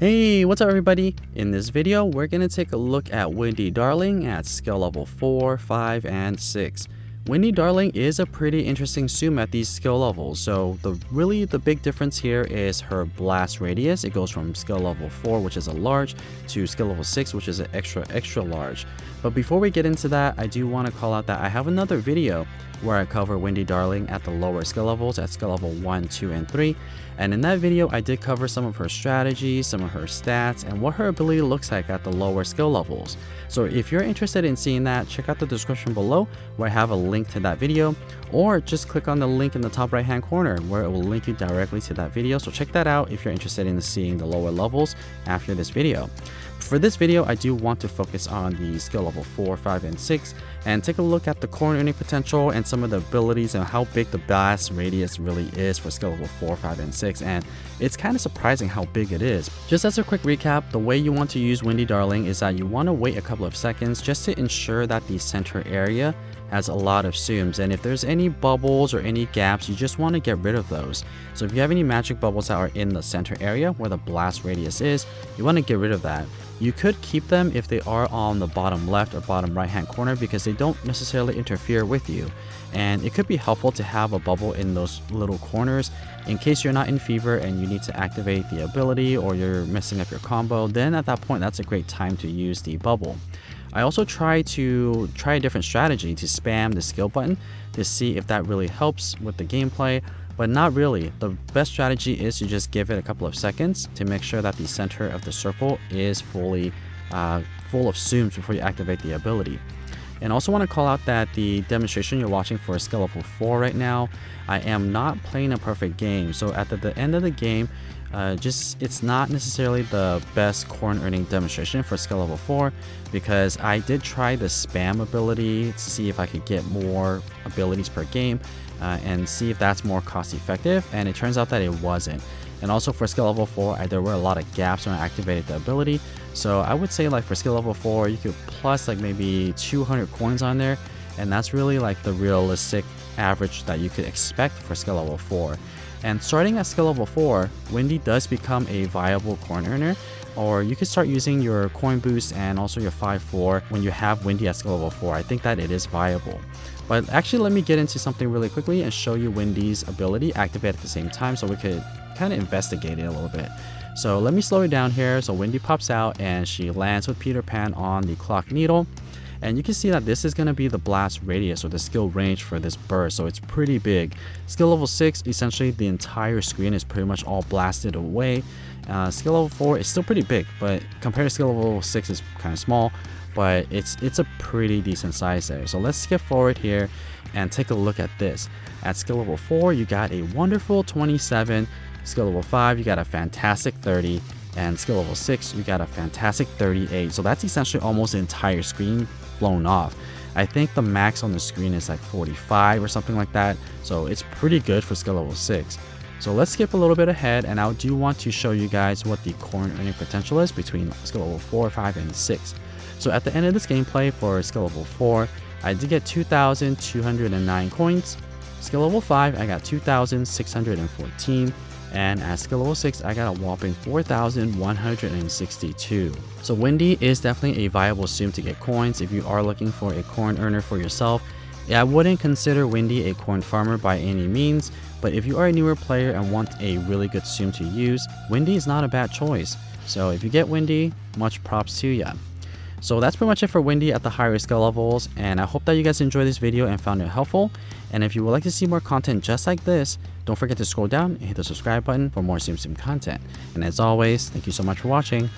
Hey, what's up everybody? In this video, we're going to take a look at Wendy Darling at skill level 4, 5, and 6. Wendy Darling is a pretty interesting Tsum at these skill levels, so the big difference here is her blast radius. It goes from skill level 4, which is a large, to skill level 6, which is an extra large. But before we get into that, I do want to call out that I have another video where I cover Wendy Darling at the lower skill levels, at skill level 1, 2, and 3. And in that video, I did cover some of her strategies, some of her stats, and what her ability looks like at the lower skill levels. So if you're interested in seeing that, check out the description below where I have a link to that video, or just click on the link in the top right hand corner where it will link you directly to that video. So check that out if you're interested in seeing the lower levels after this video. For this video, I do want to focus on the skill level 4, 5, and 6 and take a look at the coin earning potential and some of the abilities and how big the blast radius really is for skill level 4, 5, and 6. And it's kind of surprising how big it is. Just as a quick recap, the way you want to use Wendy Darling is that you want to wait a couple of seconds just to ensure that the center area has a lot of Tsums, and if there's any bubbles or any gaps, you just want to get rid of those. So if you have any magic bubbles that are in the center area where the blast radius is, you want to get rid of that. You could keep them if they are on the bottom left or bottom right hand corner because they don't necessarily interfere with you, and it could be helpful to have a bubble in those little corners in case you're not in fever and you need to activate the ability or you're messing up your combo. Then at that point, that's a great time to use the bubble. I also try a different strategy to spam the skill button to see if that really helps with the gameplay, but not really. The best strategy is to just give it a couple of seconds to make sure that the center of the circle is fully full of Tsums before you activate the ability. And also want to call out that the demonstration you're watching for skill level 4 right now, I am not playing a perfect game. So at the end of the game, it's not necessarily the best coin earning demonstration for skill level 4 because I did try the spam ability to see if I could get more abilities per game and see if that's more cost effective, and it turns out that it wasn't. And also for skill level 4, there were a lot of gaps when I activated the ability. So I would say like for skill level 4, you could plus like maybe 200 coins on there, and that's really like the realistic average that you could expect for skill level 4. And starting at skill level 4, Wendy does become a viable coin earner, or you can start using your coin boost and also your 5-4 when you have Wendy at skill level 4. I think that it is viable. But actually, let me get into something really quickly and show you Wendy's ability activate at the same time so we could kind of investigate it a little bit. So let me slow it down here. So Wendy pops out and she lands with Peter Pan on the clock needle. And you can see that this is going to be the blast radius or the skill range for this burst, so it's pretty big. Skill level 6, essentially the entire screen is pretty much all blasted away. Skill level 4 is still pretty big, but compared to skill level 6 is kind of small, but it's a pretty decent size there. So let's skip forward here and take a look at this. At skill level 4, you got a wonderful 27. Skill level 5, you got a fantastic 30. And skill level 6, you got a fantastic 38. So that's essentially almost the entire screen blown off. I think the max on the screen is like 45 or something like that. So it's pretty good for skill level 6. So let's skip a little bit ahead, and I do want to show you guys what the coin earning potential is between skill level 4, 5, and 6. So at the end of this gameplay for skill level 4, I did get 2,209 coins. Skill level 5, I got 2,614. And at skill level 6, I got a whopping 4,162. So Wendy is definitely a viable Tsum to get coins if you are looking for a coin earner for yourself. I wouldn't consider Wendy a coin farmer by any means, but if you are a newer player and want a really good Tsum to use, Wendy is not a bad choice. So if you get Wendy, much props to ya. So that's pretty much it for Wendy at the higher skill levels, and I hope that you guys enjoyed this video and found it helpful. And if you would like to see more content just like this, don't forget to scroll down and hit the subscribe button for more Tsum Tsum content. And as always, thank you so much for watching.